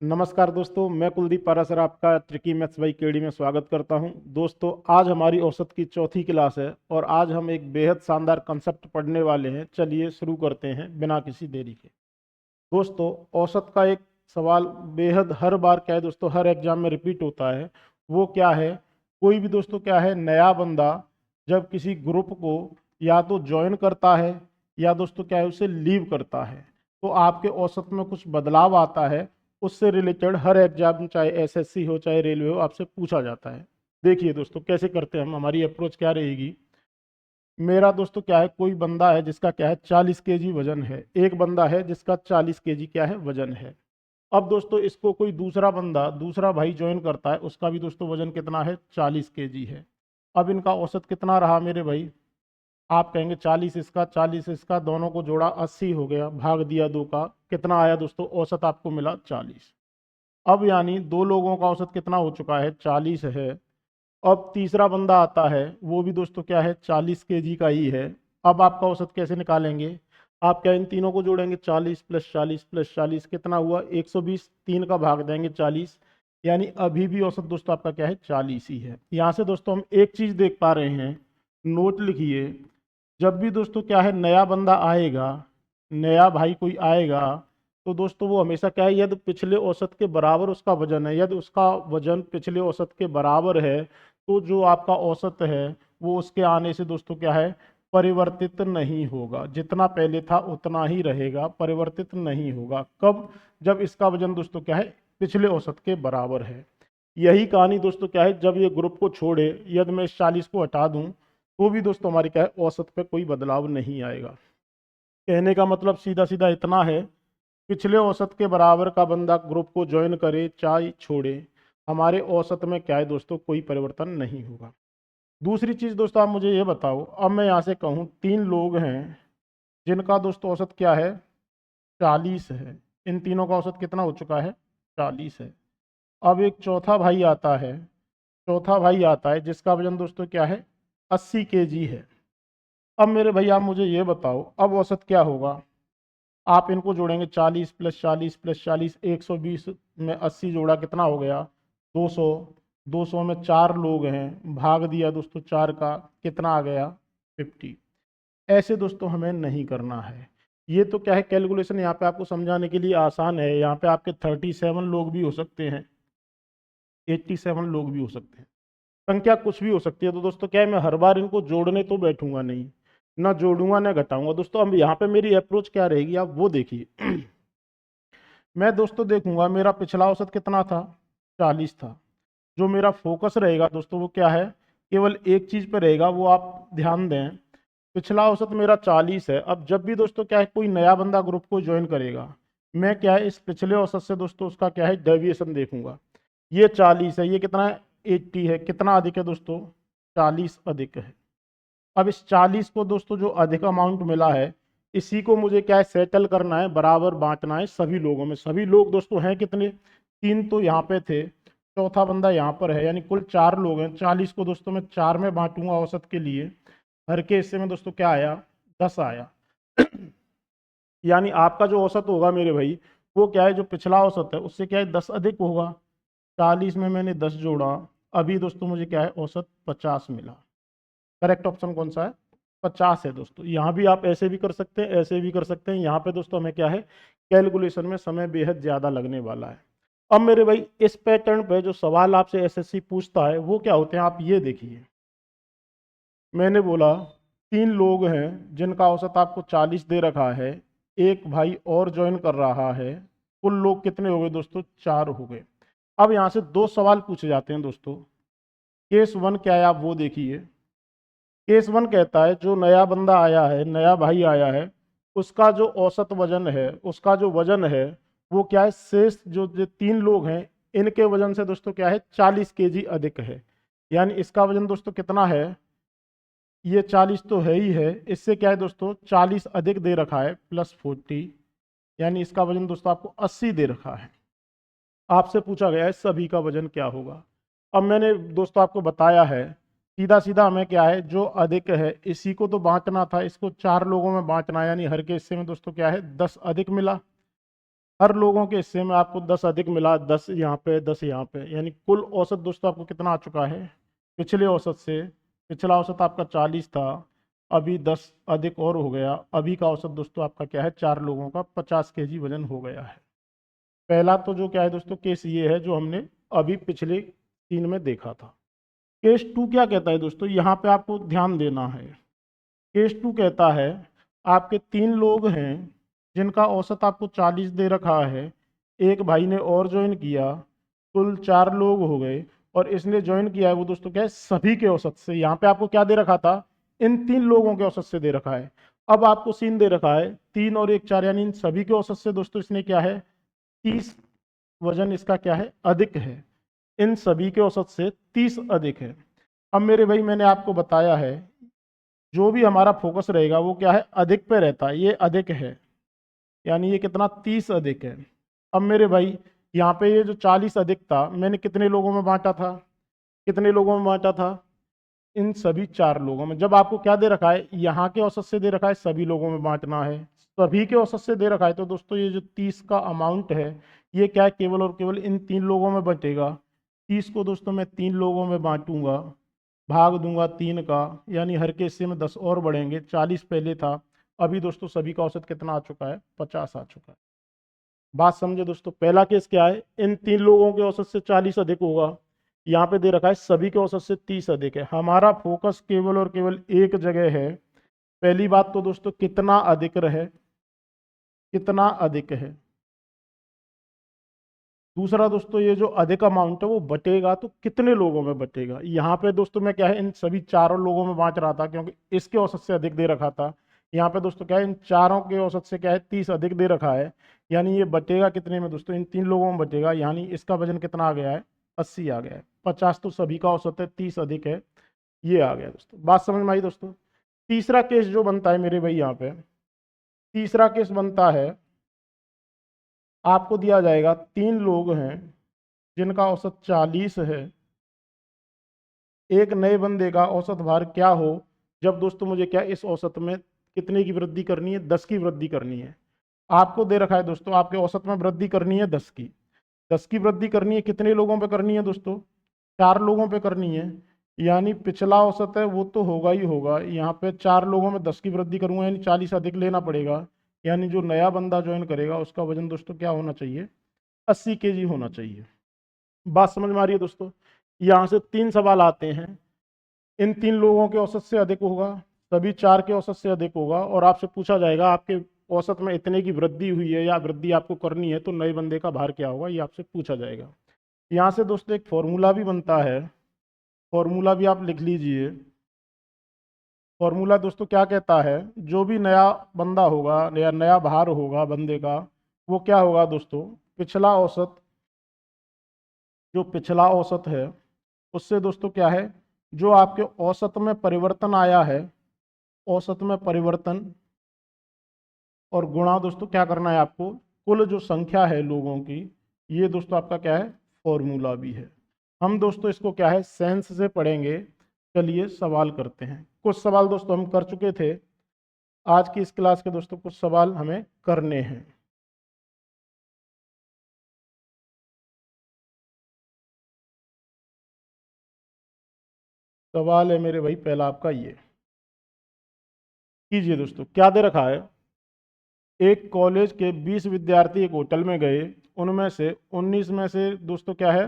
नमस्कार दोस्तों, मैं कुलदीप पारासर आपका ट्रिकी मैथ्स बाई केडी में स्वागत करता हूं। दोस्तों, आज हमारी औसत की चौथी क्लास है और आज हम एक बेहद शानदार कंसेप्ट पढ़ने वाले हैं। चलिए शुरू करते हैं बिना किसी देरी के। दोस्तों, औसत का एक सवाल बेहद हर बार क्या है दोस्तों, हर एग्जाम में रिपीट होता है। वो क्या है? कोई भी दोस्तों क्या है, नया बंदा जब किसी ग्रुप को या तो ज्वाइन करता है या दोस्तों क्या है उसे लीव करता है, तो आपके औसत में कुछ बदलाव आता है। उससे रिलेटेड हर एग्जाम, चाहे एसएससी हो चाहे रेलवे हो, आपसे पूछा जाता है। देखिए दोस्तों कैसे करते हैं हम, हमारी अप्रोच क्या रहेगी। मेरा दोस्तों क्या है, कोई बंदा है जिसका क्या है 40 kg वजन है, एक बंदा है जिसका 40 kg क्या है वजन है। अब दोस्तों इसको कोई दूसरा बंदा, दूसरा भाई ज्वाइन करता है, उसका भी दोस्तों वजन कितना है, 40 kg है। अब इनका औसत कितना रहा मेरे भाई? आप कहेंगे 40 इसका 40 इसका, दोनों को जोड़ा 80 हो गया, भाग दिया दो का, कितना आया दोस्तों? औसत आपको मिला 40। अब यानी दो लोगों का औसत कितना हो चुका है, 40 है। अब तीसरा बंदा आता है, वो भी दोस्तों क्या है 40 kg का ही है। अब आपका औसत कैसे निकालेंगे? आप क्या इन तीनों को जोड़ेंगे, 40 प्लस 40 प्लस 40 कितना हुआ, 120, तीन का भाग देंगे 40, यानी अभी भी औसत दोस्तों आपका क्या है 40 ही है। यहाँ से दोस्तों हम एक चीज देख पा रहे हैं, नोट लिखिए। जब भी दोस्तों क्या है नया बंदा आएगा, नया भाई कोई आएगा, तो दोस्तों वो हमेशा क्या है, यदि पिछले औसत के बराबर उसका वजन है, यदि उसका वजन पिछले औसत के बराबर है, तो जो आपका औसत है वो उसके आने से दोस्तों क्या है, परिवर्तित नहीं होगा। जितना पहले था उतना ही रहेगा, परिवर्तित नहीं होगा। कब? जब इसका वजन दोस्तों क्या है पिछले औसत के बराबर है। यही कहानी दोस्तों क्या है, जब ये ग्रुप को छोड़े, यदि मैं इस 40 को हटा दूं, तो भी दोस्तों हमारी क्या है औसत पे कोई बदलाव नहीं आएगा। कहने का मतलब सीधा सीधा इतना है, पिछले औसत के बराबर का बंदा ग्रुप को ज्वाइन करे चाहे छोड़े, हमारे औसत में क्या है दोस्तों कोई परिवर्तन नहीं होगा। दूसरी चीज दोस्तों आप मुझे ये बताओ, अब मैं यहाँ से कहूँ 3 लोग हैं जिनका दोस्तों औसत क्या है, 40 है। इन तीनों का औसत कितना हो चुका है, 40 है। अब एक चौथा भाई आता है, चौथा भाई आता है जिसका वजन दोस्तों क्या है, 80 kg है। अब मेरे भैया आप मुझे ये बताओ, अब औसत क्या होगा? आप इनको जोड़ेंगे, 40 प्लस 40 प्लस 40, 120 में 80 जोड़ा कितना हो गया, 200। 200 में 4 लोग हैं, भाग दिया दोस्तों 4 का, कितना आ गया, 50। ऐसे दोस्तों हमें नहीं करना है। ये तो क्या है कैलकुलेशन यहाँ पे आपको समझाने के लिए आसान है। यहाँ पे आपके 37 लोग भी हो सकते हैं, 87 लोग भी हो सकते हैं, संख्या कुछ भी हो सकती है। तो दोस्तों क्या है, मैं हर बार इनको जोड़ने तो बैठूंगा नहीं, ना जोड़ूंगा ना घटाऊंगा। दोस्तों अब यहाँ पे मेरी अप्रोच क्या रहेगी, आप वो देखिए। मैं दोस्तों देखूंगा मेरा पिछला औसत कितना था, 40 था। जो मेरा फोकस रहेगा दोस्तों वो क्या है, केवल एक चीज पे रहेगा, वो आप ध्यान दें। पिछला औसत मेरा 40 है। अब जब भी दोस्तों क्या है कोई नया बंदा ग्रुप को ज्वाइन करेगा, मैं क्या है इस पिछले औसत से दोस्तों उसका क्या है डेविएशन देखूंगा। ये 40 है, ये कितना है, 80 है। कितना अधिक है दोस्तों, 40 अधिक है। अब इस 40 को दोस्तों जो अधिक अमाउंट मिला है, इसी को मुझे क्या है सेटल करना है, बराबर बांटना है सभी लोगों में। सभी लोग दोस्तों हैं कितने, 3 तो यहाँ पे थे, चौथा बंदा यहाँ पर है, यानी कुल 4 लोग हैं। 40 को दोस्तों मैं 4 में बांटूंगा औसत के लिए, हर के हिस्से में दोस्तों क्या आया, 10 आया। यानी आपका जो औसत होगा मेरे भाई, वो क्या है जो पिछला औसत है उससे क्या है 10 अधिक होगा। 40 में मैंने 10 जोड़ा, अभी दोस्तों मुझे क्या है औसत 50 मिला। करेक्ट ऑप्शन कौन सा है, 50 है दोस्तों। यहाँ भी आप ऐसे भी कर सकते हैं, ऐसे भी कर सकते हैं। यहाँ पे दोस्तों हमें क्या है कैलकुलेशन में समय बेहद ज्यादा लगने वाला है। अब मेरे भाई इस पैटर्न पे जो सवाल आपसे एसएससी पूछता है वो क्या होते हैं, आप ये देखिए। मैंने बोला 3 लोग हैं जिनका औसत आपको 40 दे रखा है, एक भाई और ज्वाइन कर रहा है, कुल लोग कितने हो गए दोस्तों, 4 हो गए। अब यहाँ से 2 सवाल पूछे जाते हैं दोस्तों। केस 1 क्या है आप वो देखिए। केस 1 कहता है जो नया बंदा आया है, नया भाई आया है, उसका जो औसत वजन है, उसका जो वजन है वो क्या है, शेष जो 3 लोग हैं इनके वजन से दोस्तों क्या है 40 kg अधिक है। यानी इसका वजन दोस्तों कितना है, ये 40 तो है ही है, इससे क्या है दोस्तों 40 अधिक दे रखा है +40, यानी इसका वजन दोस्तों आपको 80 दे रखा है। आपसे पूछा गया है सभी का वजन क्या होगा। अब मैंने दोस्तों आपको बताया है, सीधा सीधा हमें क्या है जो अधिक है इसी को तो बांटना था, इसको 4 लोगों में बांटना है, यानी हर के हिस्से में दोस्तों क्या है 10 अधिक मिला। हर लोगों के हिस्से में आपको 10 अधिक मिला, 10 यहाँ पे 10 यहाँ पे, यानी कुल औसत दोस्तों आपको कितना आ चुका है पिछले औसत से। पिछला औसत आपका 40 था, अभी 10 अधिक और हो गया, अभी का औसत दोस्तों आपका क्या है, 4 लोगों का 50 केजी वजन हो गया है। पहला तो जो क्या है दोस्तों केस ये है जो हमने अभी पिछले 3 में देखा था। केस 2 क्या कहता है दोस्तों, यहाँ पे आपको ध्यान देना है। केस 2 कहता है आपके 3 लोग हैं जिनका औसत आपको 40 दे रखा है, एक भाई ने और ज्वाइन किया, कुल 4 लोग हो गए, और इसने ज्वाइन किया है वो दोस्तों क्या है, सभी के औसत से। यहाँ पे आपको क्या दे रखा था, इन 3 लोगों के औसत से दे रखा है। अब आपको सीन दे रखा है 3 और 1 4, यानी इन सभी के औसत से दोस्तों इसने क्या है 30 वजन इसका क्या है अधिक है, इन सभी के औसत से 30 अधिक है। अब मेरे भाई मैंने आपको बताया है जो भी हमारा फोकस रहेगा वो क्या है अधिक पे रहता है, ये अधिक है, यानी ये कितना 30 अधिक है। अब मेरे भाई यहाँ पे ये जो 40 अधिक था मैंने कितने लोगों में बांटा था, कितने लोगों में बांटा था, इन सभी 4 लोगों में। जब आपको क्या दे रखा है, यहाँ के औसत से दे रखा है सभी लोगों में बांटना है, सभी के औसत से दे रखा है, तो दोस्तों ये जो 30 का अमाउंट है ये क्या है केवल और केवल इन 3 लोगों में बटेगा। 30 को दोस्तों मैं 3 लोगों में बांटूंगा, भाग दूंगा 3 का, यानी हर के हिस्से में 10 और बढ़ेंगे, 40 पहले था, अभी दोस्तों सभी का औसत कितना आ चुका है 50 आ चुका है। बात समझे दोस्तों, पहला केस क्या है, इन 3 लोगों के औसत से 40 अधिक होगा, यहाँ पे दे रखा है सभी के औसत से 30 अधिक है। हमारा फोकस केवल और केवल एक जगह है। पहली बात तो दोस्तों कितना अधिक रहे, कितना अधिक है। दूसरा दोस्तों ये जो अधिक अमाउंट है वो बटेगा तो कितने लोगों में बटेगा। यहाँ पे दोस्तों मैं क्या है इन सभी 4 लोगों में बांट रहा था क्योंकि इसके औसत से अधिक दे रखा था। यहाँ पे दोस्तों क्या है इन चारों के औसत से क्या है 30 अधिक दे रखा है, यानी ये बटेगा कितने में दोस्तों, इन 3 लोगों में बटेगा, यानी इसका वजन कितना आ गया है 80 आ गया है। 50 तो सभी का औसत है, 30 अधिक है, ये आ गया दोस्तों। बात समझ में आई दोस्तों। तीसरा केस जो बनता है मेरे भाई यहाँ पे, तीसरा केस बनता है आपको दिया जाएगा 3 लोग हैं जिनका औसत 40 है, एक नए बंदे का औसत भार क्या हो जब दोस्तों मुझे क्या इस औसत में कितने की वृद्धि करनी है, 10 की वृद्धि करनी है। आपको दे रखा है दोस्तों आपके औसत में वृद्धि करनी है 10 की, 10 की वृद्धि करनी है, कितने लोगों पे करनी है दोस्तों, 4 लोगों पे करनी है, यानी पिछला औसत है वो तो होगा ही होगा, यहाँ पे 4 लोगों में 10 की वृद्धि करूंगा यानी 40 अधिक लेना पड़ेगा, यानी जो नया बंदा ज्वाइन करेगा उसका वजन दोस्तों क्या होना चाहिए 80 केजी होना चाहिए। बात समझ में आ रही है दोस्तों। यहाँ से 3 सवाल आते हैं, इन 3 लोगों के औसत से अधिक होगा, सभी 4 के औसत से अधिक होगा, और आपसे पूछा जाएगा आपके औसत में इतने की वृद्धि हुई है या वृद्धि आपको करनी है तो नए बंदे का भार क्या होगा ये आपसे पूछा जाएगा। यहाँ से दोस्तों एक फॉर्मूला भी बनता है, फॉर्मूला भी आप लिख लीजिए। फॉर्मूला दोस्तों क्या कहता है, जो भी नया बंदा होगा या नया भार होगा बंदे का वो क्या होगा दोस्तों, पिछला औसत, जो पिछला औसत है उससे दोस्तों क्या है जो आपके औसत में परिवर्तन आया है, औसत में परिवर्तन, और गुणा दोस्तों क्या करना है आपको कुल जो संख्या है लोगों की, ये दोस्तों आपका क्या है फॉर्मूला भी है। हम दोस्तों इसको क्या है सेंस से पढ़ेंगे। चलिए सवाल करते हैं, कुछ सवाल दोस्तों हम कर चुके थे, आज की इस क्लास के दोस्तों कुछ सवाल हमें करने हैं। सवाल है मेरे भाई पहला आपका ये, कीजिए दोस्तों क्या दे रखा है, एक कॉलेज के 20 विद्यार्थी एक होटल में गए, उनमें से 19 में से दोस्तों क्या है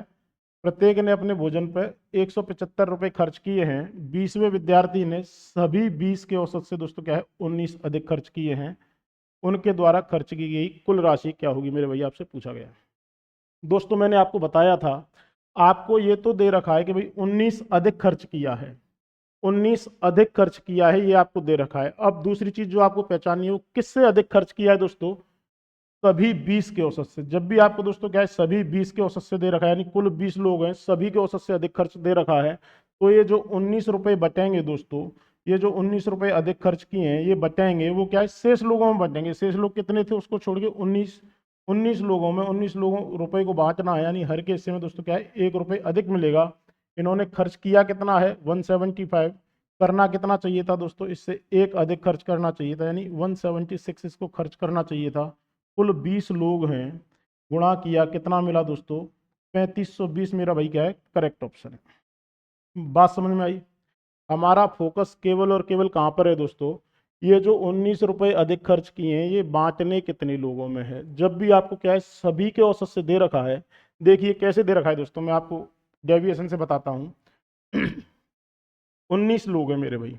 प्रत्येक ने अपने भोजन पर 175 रुपये खर्च किए हैं, 20वें विद्यार्थी ने सभी 20 के औसत से दोस्तों क्या है 19 अधिक खर्च किए हैं, उनके द्वारा खर्च की गई कुल राशि क्या होगी मेरे भैया आपसे पूछा गया। दोस्तों मैंने आपको बताया था आपको ये तो दे रखा है कि भाई 19 अधिक खर्च किया है, 19 अधिक खर्च किया है ये आपको दे रखा है। अब दूसरी चीज जो आपको पहचाननी है वो किससे अधिक खर्च किया है दोस्तों, सभी 20 के औसत से। जब भी आपको दोस्तों क्या है सभी 20 के औसत से दे रखा है यानी कुल 20 लोग हैं सभी के औसत से अधिक खर्च दे रखा है, तो ये जो 19 रुपये बटेंगे दोस्तों, ये जो 19 रुपये अधिक खर्च किए हैं ये बटेंगे वो क्या है शेष लोगों में बटेंगे। शेष लोग कितने थे उसको छोड़ के 19 लोगों में 19 लोगों रुपए को बांटना है, यानी हर के हिस्से में दोस्तों क्या है 1 रुपये अधिक मिलेगा। इन्होंने खर्च किया कितना है 175, करना कितना चाहिए था दोस्तों, इससे एक अधिक खर्च करना चाहिए था, यानी 176 इसको खर्च करना चाहिए था। कुल 20 लोग हैं, गुणा किया, कितना मिला दोस्तों? 3520 मेरा भाई क्या है? करेक्ट ऑप्शन है। बात समझ में आई? हमारा फोकस केवल और केवल कहाँ पर है दोस्तों? ये जो 19 रुपए अधिक खर्च किए हैं, ये बांटने कितने लोगों में है। जब भी आपको क्या है, सभी के औसत से दे रखा है, देखिए कैसे दे रखा है दोस्तों, मैं आपको डेविएशन से बताता हूँ। 19 लोग हैं मेरे भाई,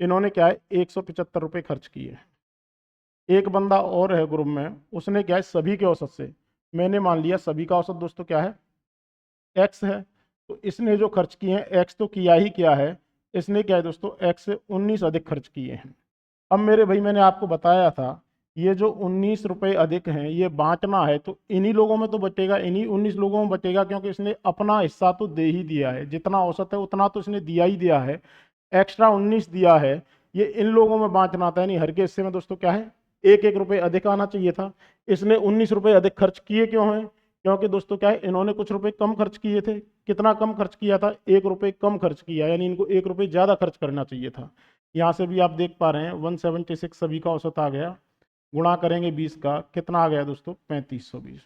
इन्होंने क्या है 175 रुपये खर्च किए। एक बंदा और है ग्रुप में, उसने क्या है सभी के औसत से, मैंने मान लिया सभी का औसत दोस्तों क्या है? एक्स है। तो इसने जो खर्च किए हैं, एक्स तो किया ही क्या है, इसने क्या है दोस्तों एक्स से 19 अधिक खर्च किए हैं। अब मेरे भाई मैंने आपको बताया था, ये जो 19 रुपए अधिक हैं ये बांटना है, तो इन्हीं लोगों में तो बटेगा, इन्हीं 19 लोगों में बटेगा, क्योंकि इसने अपना हिस्सा तो दे ही दिया है, जितना औसत है उतना तो इसने दिया ही दिया है, एक्स्ट्रा 19 दिया है, ये इन लोगों में बांटना था। यानी हर के हिस्से में दोस्तों क्या है, एक एक रुपये अधिक आना चाहिए था। इसने 19 रुपये अधिक खर्च किए क्यों हैं? क्योंकि दोस्तों क्या है, इन्होंने कुछ रुपए कम खर्च किए थे। कितना कम खर्च किया था? 1 रुपये कम खर्च किया, यानी इनको 1 रुपये ज्यादा खर्च करना चाहिए था। यहाँ से भी आप देख पा रहे हैं 176 सभी का औसत आ गया। गुणा करेंगे 20 का, कितना आ गया दोस्तों? 3520।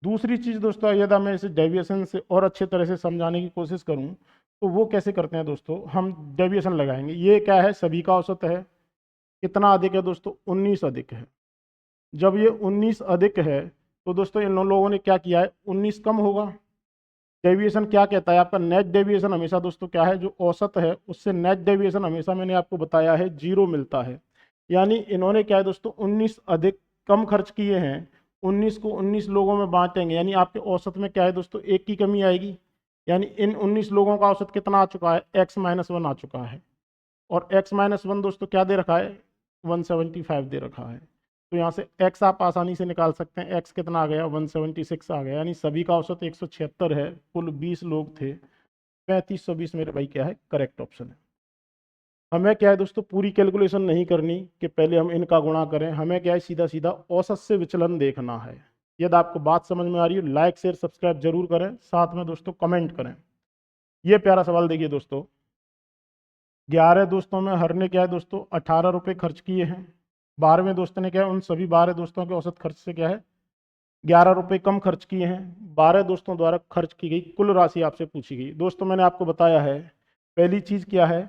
दूसरी चीज दोस्तों, यदि मैं इसे डेविएशन से और अच्छे तरह से समझाने की कोशिश करूं, तो वो कैसे करते हैं दोस्तों, हम डेविएशन लगाएंगे। ये क्या है, सभी का औसत है, कितना अधिक है दोस्तों? 19 अधिक है। जब ये 19 अधिक है, तो दोस्तों इन लोगों ने क्या किया है, 19 कम होगा। डेविएशन क्या कहता है आपका? नेट डेविएशन हमेशा दोस्तों क्या है, जो औसत है उससे नेट डेविएशन हमेशा, मैंने आपको बताया है, जीरो मिलता है। यानी इन्होंने क्या है दोस्तों 19 अधिक कम खर्च किए हैं, 19 को 19 लोगों में बांटेंगे, यानी आपके औसत में क्या है दोस्तों, एक की कमी आएगी। यानी इन 19 लोगों का औसत कितना आ चुका है? x-1 आ चुका है। और x-1 दोस्तों क्या दे रखा है? 175 दे रखा है। तो यहाँ से x आप आसानी से निकाल सकते हैं, x कितना आ गया? 176 आ गया। यानी सभी का औसत 176 है, कुल 20 लोग थे। 3520 मेरे भाई क्या है? करेक्ट ऑप्शन है। हमें क्या है दोस्तों, पूरी कैलकुलेशन नहीं करनी कि पहले हम इनका गुणा करें, हमें क्या है सीधा सीधा औसत से विचलन देखना है। यदि आपको बात समझ में आ रही हो, लाइक शेयर सब्सक्राइब जरूर करें, साथ में दोस्तों कमेंट करें। ये प्यारा सवाल देखिए दोस्तों, 11 दोस्तों में हर ने क्या है दोस्तों 18 रुपये खर्च किए हैं। 12वें दोस्त ने क्या है, उन सभी 12 दोस्तों के औसत खर्च से क्या है 11 रुपये कम खर्च किए हैं। 12 दोस्तों द्वारा खर्च की गई कुल राशि आपसे पूछी गई। दोस्तों मैंने आपको बताया है, पहली चीज क्या है,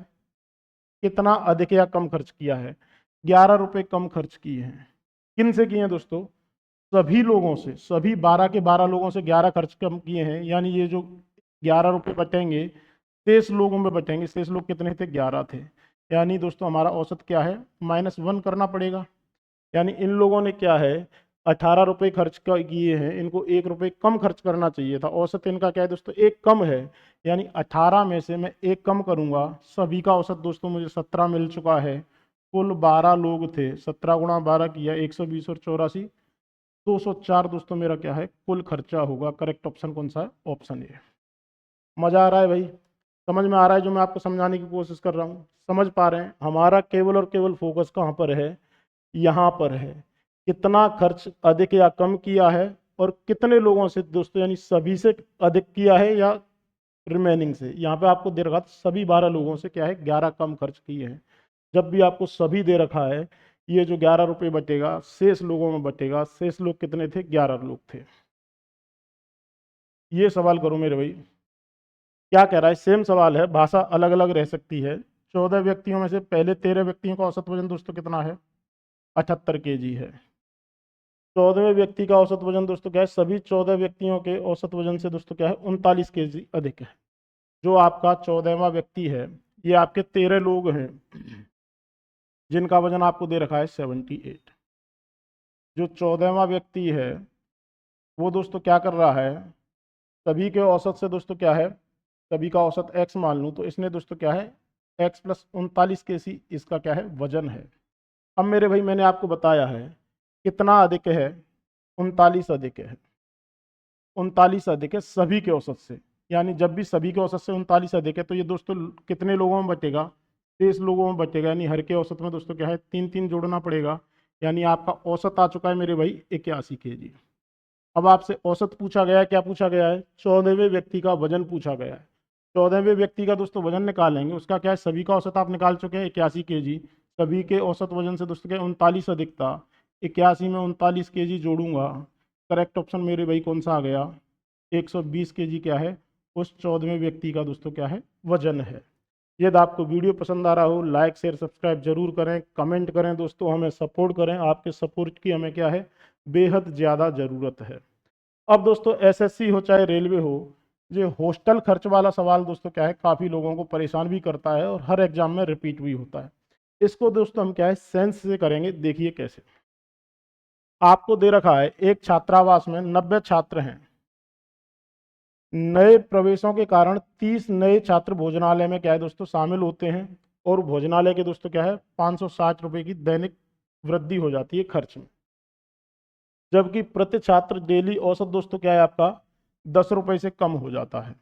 कितना अधिक या कम खर्च किया है। 11 रुपये कम खर्च किए हैं, किन से किए हैं दोस्तों? सभी लोगों से, सभी 12 के 12 लोगों से 11 खर्च कम किए हैं। यानी ये जो 11 रुपये बटेंगे, शेष लोगों में बटेंगे। शेष लोग कितने थे? 11 थे। यानी दोस्तों हमारा औसत क्या है? -1 करना पड़ेगा। यानी इन लोगों ने क्या है 18 रुपये खर्च किए हैं, इनको 1 रुपये कम खर्च करना चाहिए था। औसत इनका क्या है दोस्तों? एक कम है। यानी 18 में से मैं एक कम करूंगा, सभी का औसत दोस्तों मुझे 17 मिल चुका है। कुल 12 लोग थे, 17 गुणा 12 किया 120 और 84, 204 दोस्तों मेरा क्या है कुल खर्चा होगा। करेक्ट ऑप्शन कौन सा है? Option A. मजा आ रहा है भाई? समझ में आ रहा है जो मैं आपको समझाने की कोशिश कर रहा हूँ? समझ पा रहे हैं? हमारा केवल और केवल फोकस कहाँ पर है? यहाँ पर है। कितना खर्च अधिक या कम किया है, और कितने लोगों से दोस्तों, यानी सभी से अधिक किया है या रिमेनिंग से। यहाँ पे आपको दे रखा था सभी 12 लोगों से क्या है 11 कम खर्च किए हैं। जब भी आपको सभी दे रखा है, ये जो 11 रुपये बटेगा शेष लोगों में बटेगा। शेष लोग कितने थे? 11 लोग थे। ये सवाल करो मेरे भाई, क्या कह रहा है? सेम सवाल है, भाषा अलग अलग रह सकती है। 14 व्यक्तियों में से पहले 13 व्यक्तियों का औसत वजन दोस्तों कितना है? 78 kg है। 14वें व्यक्ति का औसत वजन दोस्तों क्या है? सभी 14 व्यक्तियों के औसत वजन से दोस्तों क्या है 39 kg अधिक है। जो आपका 14वां व्यक्ति है, ये आपके 13 लोग हैं जिनका वजन आपको दे रखा है 78। जो 14वां व्यक्ति है वो दोस्तों क्या कर रहा है, सभी के औसत से दोस्तों क्या है, सभी का औसत x मान लूँ, तो इसने दोस्तों क्या है x + 39 kg इसका क्या है वजन है। अब मेरे भाई मैंने आपको बताया है कितना अधिक है, 39 अधिक है। 39 अधिक है सभी के औसत से। यानी जब भी सभी के औसत से 39 अधिक है, तो ये दोस्तों कितने लोगों में बटेगा? 23 लोगों में बटेगा। यानी हर के औसत में दोस्तों क्या है 3 3 जोड़ना पड़ेगा। यानी आपका औसत आ चुका है मेरे भाई 81 kg। अब आपसे औसत पूछा गया है, क्या पूछा गया है? 14वें व्यक्ति का वजन पूछा गया है। 14वें व्यक्ति का दोस्तों वजन निकालेंगे, उसका क्या है, सभी का औसत आप निकाल चुके हैं 81 kg। सभी के औसत वजन से दोस्तों क्या 39 अधिक था, 81 में 39 kg जोड़ूंगा, करेक्ट ऑप्शन मेरे भाई कौन सा आ गया, 120 केजी क्या है उस 14वें व्यक्ति का दोस्तों क्या है वजन है। यदि आपको वीडियो पसंद आ रहा हो लाइक शेयर सब्सक्राइब जरूर करें, कमेंट करें दोस्तों, हमें सपोर्ट करें, आपके सपोर्ट की हमें क्या है बेहद ज़्यादा ज़रूरत है। अब दोस्तों एसएससी हो चाहे रेलवे हो, ये हॉस्टल खर्च वाला सवाल दोस्तों क्या है काफ़ी लोगों को परेशान भी करता है और हर एग्जाम में रिपीट भी होता है। इसको दोस्तों हम क्या है सेंस से करेंगे, देखिए कैसे। आपको दे रखा है एक छात्रावास में 90 छात्र हैं, नए प्रवेशों के कारण 30 नए छात्र भोजनालय में क्या है दोस्तों शामिल होते हैं और भोजनालय के दोस्तों क्या है 560 रुपए की दैनिक वृद्धि हो जाती है खर्च में, जबकि प्रति छात्र डेली औसत दोस्तों क्या है आपका 10 रुपए से कम हो जाता है।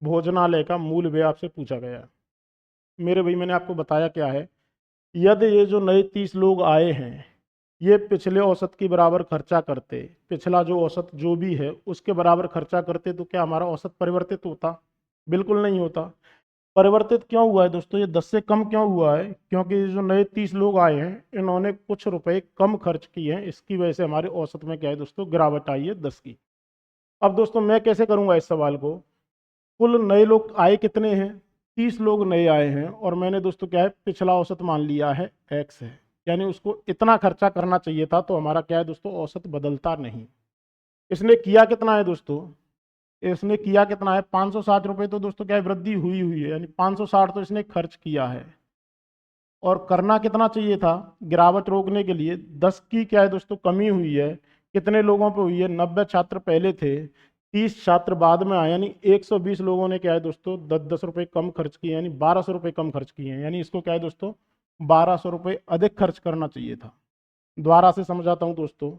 भोजनालय का मूल व्यय आपसे पूछा गया है। मेरे भाई मैंने आपको बताया क्या है, यदि ये जो नए 30 लोग आए हैं ये पिछले औसत के बराबर खर्चा करते, पिछला जो औसत जो भी है उसके बराबर खर्चा करते तो क्या हमारा औसत परिवर्तित होता? बिल्कुल नहीं होता। परिवर्तित क्यों हुआ है दोस्तों, ये 10 से कम क्यों हुआ है? क्योंकि जो नए 30 लोग आए हैं इन्होंने कुछ रुपए कम खर्च किए हैं, इसकी वजह से हमारे औसत में क्या है दोस्तों गिरावट आई है 10 की। अब दोस्तों मैं कैसे करूंगा इस सवाल को, कुल नए लोग आए कितने हैं, 30 लोग नए आए हैं और मैंने दोस्तों क्या है पिछला औसत मान लिया है x है, यानी उसको इतना खर्चा करना चाहिए था, तो हमारा क्या है दोस्तों औसत बदलता नहीं। इसने किया कितना है दोस्तों, इसने किया कितना है 560 रुपये, तो दोस्तों क्या है वृद्धि हुई हुई है, यानी 560 तो इसने खर्च किया है। और करना कितना चाहिए था गिरावट रोकने के लिए, 10 की क्या है दोस्तों कमी हुई है। कितने लोगों पे हुई है, 90 छात्र पहले थे 30 छात्र बाद में आए, यानी 120 लोगों ने क्या है दोस्तों 10-10 रुपये कम खर्च किए, यानी 1200 रुपये कम खर्च किए हैं, यानी इसको क्या है दोस्तों 1200 रुपये अधिक खर्च करना चाहिए था। दोबारा से समझाता हूँ दोस्तों,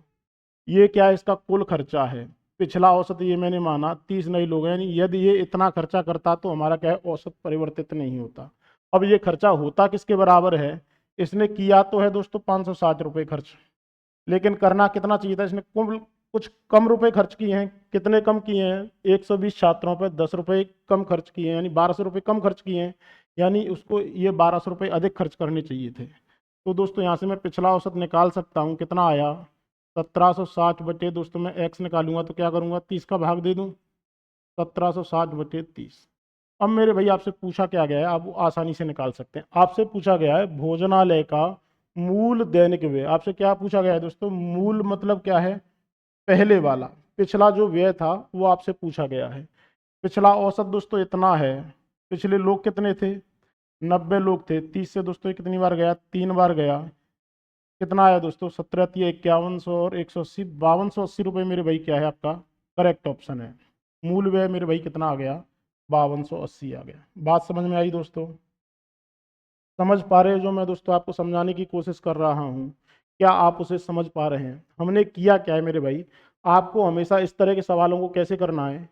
ये क्या है इसका कुल खर्चा है, पिछला औसत ये मैंने माना 30 नए लोग हैं, यानी यदि ये इतना खर्चा करता तो हमारा क्या है औसत परिवर्तित नहीं होता। अब ये खर्चा होता किसके बराबर है, इसने किया तो है दोस्तों 560 रुपये खर्च, लेकिन करना कितना चाहिए था, इसने कुछ कम रुपए खर्च किए हैं। कितने कम किए हैं, 120 छात्रों पर 10 रुपये कम खर्च किए हैं, यानी 1200 रुपये कम खर्च किए हैं, यानी उसको ये 1200 रुपये अधिक खर्च करने चाहिए थे। तो दोस्तों यहाँ से मैं पिछला औसत निकाल सकता हूँ, कितना आया 1760 बटे दोस्तों मैं x निकालूंगा तो क्या करूंगा 30 का भाग दे दूं, 1760 बटे 30। अब मेरे भाई आपसे पूछा क्या गया है, आप वो आसानी से निकाल सकते हैं। आपसे पूछा गया है भोजनालय का मूल दैनिक व्यय, आपसे क्या पूछा गया है दोस्तों, मूल मतलब क्या है पहले वाला, पिछला जो व्यय था वो आपसे पूछा गया है। पिछला औसत दोस्तों इतना है, पिछले लोग कितने थे 90 लोग थे, 30 से दोस्तों ये कितनी बार गया 3 बार गया, कितना आया दोस्तों 17×5100 और 180 5280 रुपये मेरे भाई क्या है आपका करेक्ट ऑप्शन है। मूल व्यय मेरे भाई कितना आ गया 5280 आ गया। बात समझ में आई दोस्तों, समझ पा रहे हो जो मैं दोस्तों आपको समझाने की कोशिश कर रहा हूँ, क्या आप उसे समझ पा रहे हैं? हमने किया क्या है मेरे भाई, आपको हमेशा इस तरह के सवालों को कैसे करना है,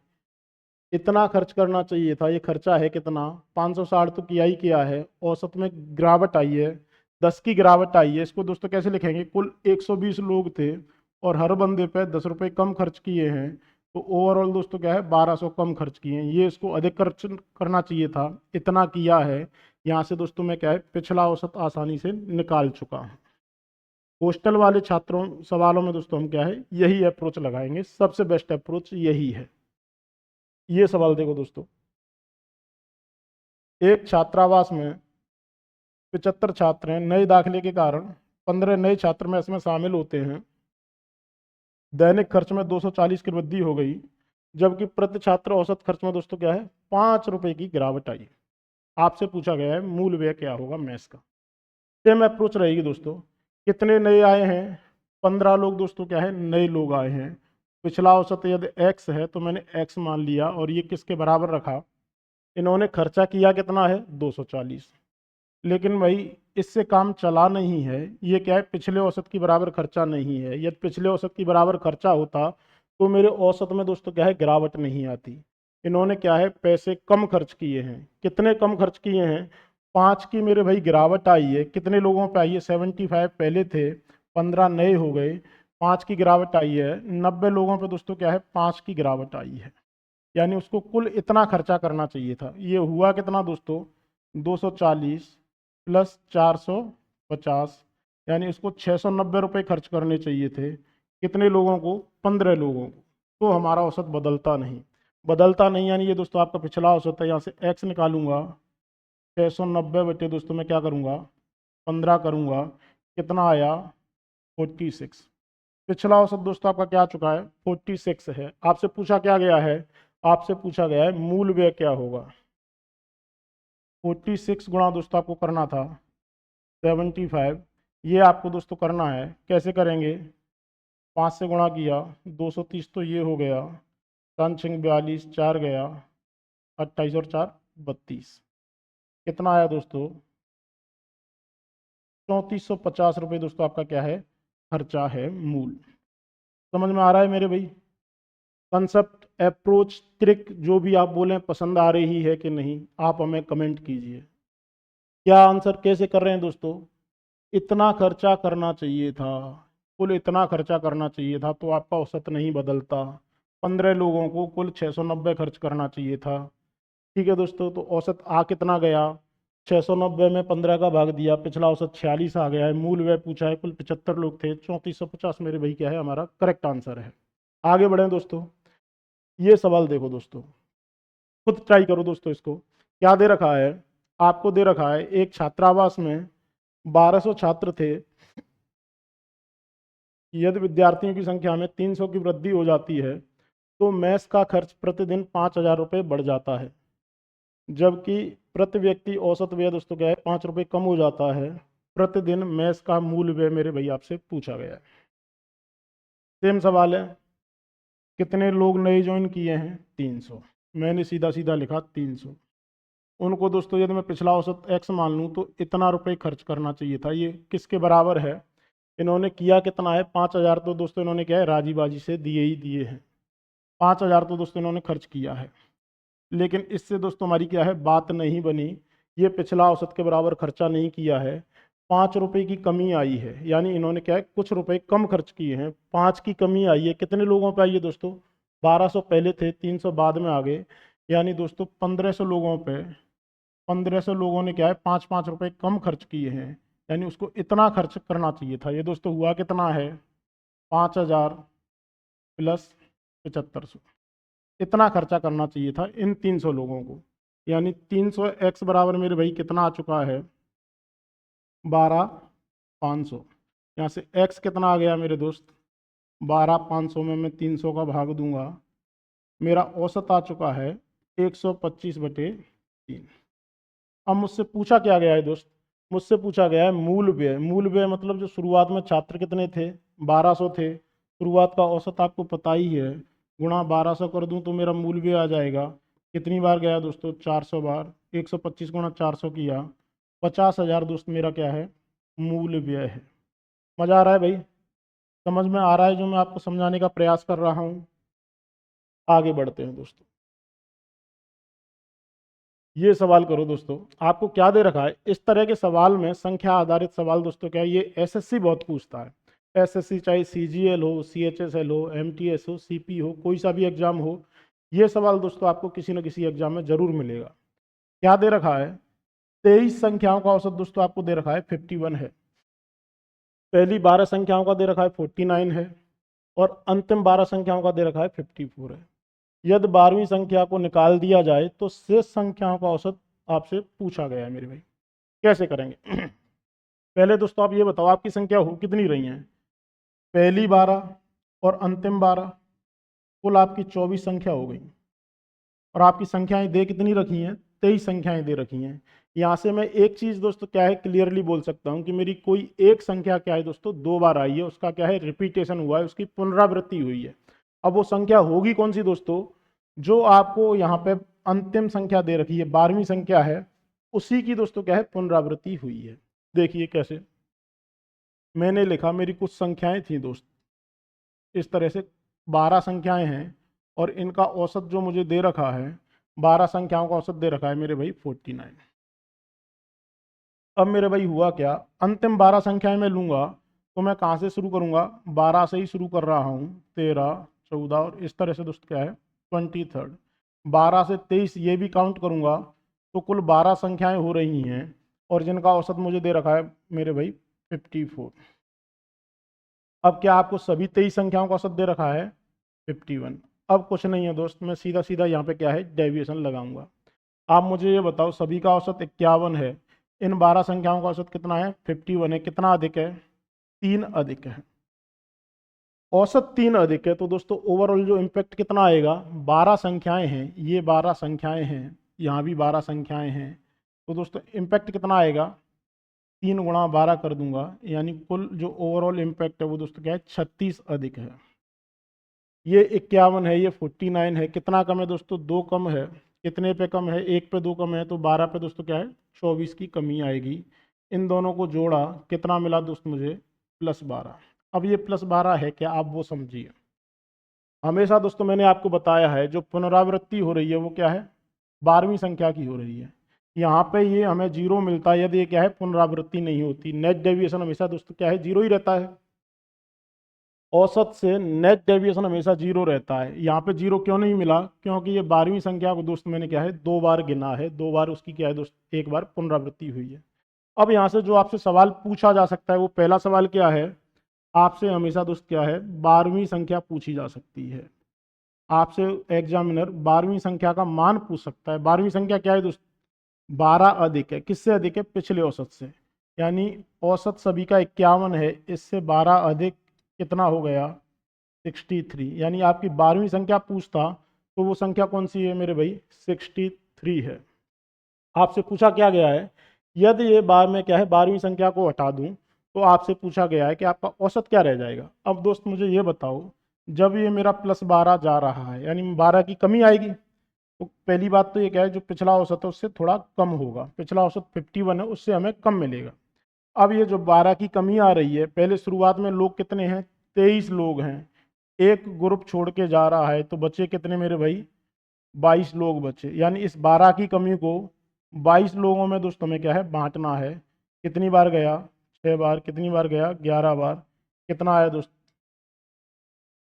इतना खर्च करना चाहिए था, ये खर्चा है कितना 560 तो किया ही किया है, औसत में गिरावट आई है 10 की गिरावट आई है, इसको दोस्तों कैसे लिखेंगे, कुल 120 लोग थे और हर बंदे पे 10 रुपये कम खर्च किए हैं, तो ओवरऑल दोस्तों क्या है 1200 कम खर्च किए हैं, ये इसको अधिक खर्च करना चाहिए था, इतना किया है। यहाँ से दोस्तों मैं क्या है पिछला औसत आसानी से निकाल चुका हूँ। हॉस्टल वाले छात्रों सवालों में दोस्तों हम क्या है यही अप्रोच लगाएंगे, सबसे बेस्ट अप्रोच यही है। ये सवाल देखो दोस्तों, एक छात्रावास में 75 छात्र हैं, नए दाखिले के कारण 15 नए छात्र में इसमें शामिल होते हैं, दैनिक खर्च में 240 की वृद्धि हो गई, जबकि प्रति छात्र औसत खर्च में दोस्तों क्या है 5 रुपए की गिरावट आई। आपसे पूछा गया है मूल व्यय क्या होगा मैथ्स का। सेम अप्रोच रहेगी दोस्तों, कितने नए आए हैं 15 लोग दोस्तों क्या है नए लोग आए हैं, पिछला औसत यदि x है तो मैंने x मान लिया और ये किसके बराबर रखा, इन्होंने खर्चा किया कितना है 240, लेकिन भाई इससे काम चला नहीं है, ये क्या है पिछले औसत की बराबर खर्चा नहीं है, यदि पिछले औसत की बराबर खर्चा होता तो मेरे औसत में दोस्तों क्या है गिरावट नहीं आती। इन्होंने क्या है पैसे कम खर्च किए हैं, कितने कम खर्च किए हैं 5 की मेरे भाई गिरावट आई है, कितने लोगों पे आई है 75 पहले थे 15 नए हो गए, 5 की गिरावट आई है, 90 लोगों पे दोस्तों क्या है 5 की गिरावट आई है, यानी उसको कुल इतना खर्चा करना चाहिए था। ये हुआ कितना दोस्तों 240 प्लस 450, यानी उसको 690 रुपये खर्च करने चाहिए थे, कितने लोगों को? 15 लोगों को। तो हमारा औसत बदलता नहीं यानी ये दोस्तों आपका पिछला औसत है। यहाँ से x निकालूंगा, 690 बटे दोस्तों मैं क्या करूँगा, 15 करूँगा, कितना आया, 46। पिछला औसत दोस्तों आपका क्या आ चुका है, 46 है। आपसे पूछा क्या गया है, आपसे पूछा गया है मूल व्यय क्या होगा। 46 गुणा दोस्तों आपको करना था 75। ये आपको दोस्तों करना है, कैसे करेंगे, 5 से गुणा किया, 230 तो ये हो गया, 5×42, 4 गया, 28 और 4 32। कितना आया दोस्तों, 3450 रुपये दोस्तों आपका क्या है, खर्चा है मूल। समझ में आ रहा है मेरे भाई? कंसेप्ट, अप्रोच, ट्रिक जो भी आप बोलें, पसंद आ रही है कि नहीं, आप हमें कमेंट कीजिए। क्या आंसर कैसे कर रहे हैं दोस्तों? इतना खर्चा करना चाहिए था, कुल इतना खर्चा करना चाहिए था, तो आपका औसत नहीं बदलता। 15 लोगों को कुल 690 खर्च करना चाहिए था। ठीक है दोस्तों, तो औसत आ कितना गया, 690 में 15 का भाग दिया, पिछला औसत 46 आ गया है। मूल व्यय पूछा है, कुल 75 लोग थे, 3450 मेरे भाई क्या है, हमारा करेक्ट आंसर है। आगे बढ़ें दोस्तों। ये सवाल देखो दोस्तों, खुद ट्राई करो दोस्तों। इसको क्या दे रखा है, आपको दे रखा है एक छात्रावास में 1200 छात्र थे। यदि विद्यार्थियों की संख्या में 300 की वृद्धि हो जाती है तो मेस का खर्च प्रतिदिन 5000 रुपये बढ़ जाता है, जबकि प्रति व्यक्ति औसत व्यय दोस्तों क्या है, 5 रुपये कम हो जाता है। प्रतिदिन मेस का मूल व्यय मेरे भाई आपसे पूछा गया है। सेम सवाल है, कितने लोग नए ज्वाइन किए हैं, 300। मैंने सीधा सीधा लिखा 300। उनको दोस्तों यदि मैं पिछला औसत x मान लूँ तो इतना रुपये खर्च करना चाहिए था। ये किसके बराबर है, इन्होंने किया कितना है, 5000 तो दोस्तों इन्होंने क्या है, राजी बाजी से दिए ही दिए हैं। 5000 तो दोस्तों इन्होंने खर्च किया है, लेकिन इससे दोस्तों हमारी क्या है, बात नहीं बनी। ये पिछला औसत के बराबर खर्चा नहीं किया है, 5 रुपये की कमी आई है, यानी इन्होंने क्या है, कुछ रुपए कम खर्च किए हैं, 5 की कमी आई है। कितने लोगों पे आई है दोस्तों, 1200 पहले थे, 300 बाद में आ गए, यानी दोस्तों 1500 लोगों पे, 1500 लोगों ने क्या है, 5-5 रुपए कम खर्च किए हैं, यानी उसको इतना खर्च करना चाहिए था। ये दोस्तों हुआ कितना है, 5000 प्लस 7500, इतना खर्चा करना चाहिए था इन 300 लोगों को। यानी 300 x बराबर मेरे भाई कितना आ चुका है, 12500। यहाँ से x कितना आ गया मेरे दोस्त, 12500 में मैं 300 का भाग दूंगा, मेरा औसत आ चुका है 125/3। अब मुझसे पूछा क्या गया है दोस्त, मुझसे पूछा गया है मूल व्यय। मूल व्यय मतलब जो शुरुआत में छात्र कितने थे, 1200 थे, शुरुआत का औसत आपको पता ही है, गुणा 1200 कर दूं तो मेरा मूल व्यय आ जाएगा। कितनी बार गया दोस्तों, 400 बार, 125 गुणा 400 किया, 50,000 दोस्त मेरा क्या है, मूल व्यय है। मजा आ रहा है भाई, समझ में आ रहा है जो मैं आपको समझाने का प्रयास कर रहा हूँ? आगे बढ़ते हैं दोस्तों। ये सवाल करो दोस्तों, आपको क्या दे रखा है, इस तरह के सवाल में संख्या आधारित सवाल दोस्तों क्या है, ये एसएससी बहुत पूछता है। एसएससी चाहे सीजीएल हो, सीएचएसएल हो, एमटीएस हो, सीपी हो, कोई सा भी एग्जाम हो, ये सवाल दोस्तों आपको किसी न किसी एग्जाम में जरूर मिलेगा। क्या दे रखा है, 23 संख्याओं का औसत दोस्तों आपको दे रखा है 51 है। पहली 12 संख्याओं का दे रखा है 49 है, और अंतिम 12 संख्याओं का दे रखा है 54 है। यदि 12वीं संख्या को निकाल दिया जाए तो शेष संख्याओं का औसत आपसे पूछा गया है मेरे भाई। कैसे करेंगे पहले दोस्तों आप ये बताओ, आपकी संख्या हो कितनी रही है, पहली 12 और अंतिम 12, कुल आपकी 24 संख्या हो गई। और आपकी संख्याएं दे कितनी रखी हैं, 23 संख्याएं दे रखी हैं। यहाँ से मैं एक चीज दोस्तों क्या है, क्लियरली बोल सकता हूँ कि मेरी कोई एक संख्या क्या है दोस्तों, 2 बार आई है, उसका क्या है, रिपीटेशन हुआ है, उसकी पुनरावृत्ति हुई है। अब वो संख्या होगी कौन सी दोस्तों, जो आपको यहाँ पे अंतिम संख्या दे रखी है, 12वीं संख्या है, उसी की दोस्तों क्या है, पुनरावृत्ति हुई है। देखिए कैसे, मैंने लिखा मेरी कुछ संख्याएं थी दोस्त, इस तरह से 12 संख्याएं हैं, और इनका औसत जो मुझे दे रखा है, 12 संख्याओं का औसत दे रखा है मेरे भाई 49। अब मेरे भाई हुआ क्या, अंतिम 12 संख्याएं मैं लूंगा तो मैं कहाँ से शुरू करूंगा, 12 से ही शुरू कर रहा हूँ, 13, 14 और इस तरह से दोस्त क्या है, 23। 12 से 23 ये भी काउंट करूंगा तो कुल 12 संख्याएं हो रही हैं, और जिनका औसत मुझे दे रखा है मेरे भाई 54। अब क्या आपको सभी 23 संख्याओं का औसत दे रखा है 51। अब कुछ नहीं है दोस्त, मैं सीधा सीधा यहाँ पे क्या है डेविएशन लगाऊंगा। आप मुझे ये बताओ, सभी का औसत 51 है, इन 12 संख्याओं का औसत कितना है 51 है, कितना अधिक है 3 अधिक है। औसत 3 अधिक है तो दोस्तों ओवरऑल जो इम्पैक्ट कितना आएगा, 12 संख्याएं हैं, ये 12 संख्याएं हैं, यहाँ भी 12 संख्याएं हैं, तो दोस्तों इम्पैक्ट कितना आएगा 3 × 12 कर दूंगा, यानी कुल जो ओवरऑल इम्पैक्ट है वो दोस्तों क्या है 36 अधिक है। ये 51 है, ये 49 है, कितना कम है दोस्तों 2 कम है। कितने पे कम है, 1 पे 2 कम है, तो 12 पे दोस्तों क्या है 24 की कमी आएगी। इन दोनों को जोड़ा, कितना मिला दोस्त मुझे +12। अब ये +12 है क्या, आप वो समझिए। हमेशा दोस्तों मैंने आपको बताया है जो पुनरावृत्ति हो रही है वो क्या है 12वीं संख्या की हो रही है। यहाँ पे ये हमें 0 मिलता है यदि ये क्या है पुनरावृत्ति नहीं होती। नेट डेविएशन हमेशा दोस्तों क्या है 0 ही रहता है। औसत से नेट डेविएशन हमेशा 0 रहता है। यहाँ पे 0 क्यों नहीं मिला, क्योंकि ये 12वीं संख्या को दोस्त मैंने क्या है 2 बार गिना है, 2 बार उसकी क्या है दोस्त 1 बार पुनरावृत्ति हुई है। अब यहाँ से जो आपसे सवाल पूछा जा सकता है वो पहला सवाल क्या है, आपसे हमेशा दोस्त क्या है 12वीं संख्या पूछी जा सकती है। आपसे एग्जामिनर 12वीं संख्या का मान पूछ सकता है। 12वीं संख्या क्या है दोस्त 12 अधिक है, किससे अधिक है पिछले औसत से, यानी औसत सभी का 51 है, इससे 12 अधिक कितना हो गया 63। यानी आपकी 12वीं संख्या पूछता तो वो संख्या कौन सी है मेरे भाई 63 है। आपसे पूछा क्या गया है, यदि ये बार में क्या है 12वीं संख्या को हटा दूं तो आपसे पूछा गया है कि आपका औसत क्या रह जाएगा। अब दोस्त मुझे ये बताओ, जब ये मेरा +12 जा रहा है यानी 12 की कमी आएगी, तो पहली बात तो ये क्या है जो पिछला औसत है उससे थोड़ा कम होगा। पिछला औसत 51 है, उससे हमें कम मिलेगा। अब ये जो 12 की कमी आ रही है, पहले शुरुआत में लोग कितने हैं 23 लोग हैं, एक ग्रुप छोड़ के जा रहा है तो बचे कितने मेरे भाई 22 लोग बचे। यानी इस 12 की कमी को 22 लोगों में दोस्तों में क्या है बांटना है। कितनी बार गया 6 बार, कितनी बार गया 11 बार, कितना आया दोस्त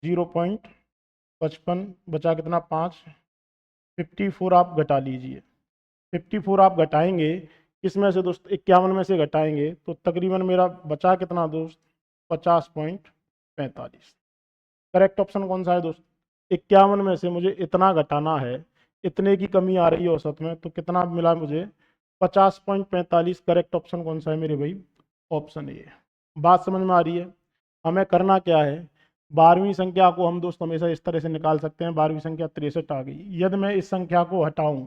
0.55, बचा कितना 5, 54 आप घटा लीजिए। 54 आप घटाएंगे किसमें से दोस्त 51 में से घटाएंगे तो तकरीबन मेरा बचा कितना दोस्त 50.45। करेक्ट ऑप्शन कौन सा है दोस्त 51 में से मुझे इतना घटाना है, इतने की कमी आ रही है औसत में, तो कितना मिला मुझे 50.45। करेक्ट ऑप्शन कौन सा है मेरे भाई ऑप्शन ए। बात समझ में आ रही है। हमें करना क्या है, 12वीं संख्या को हम दोस्त हमेशा इस तरह से निकाल सकते हैं। 12वीं संख्या 63 आ गई, यदि मैं इस संख्या को हटाऊं,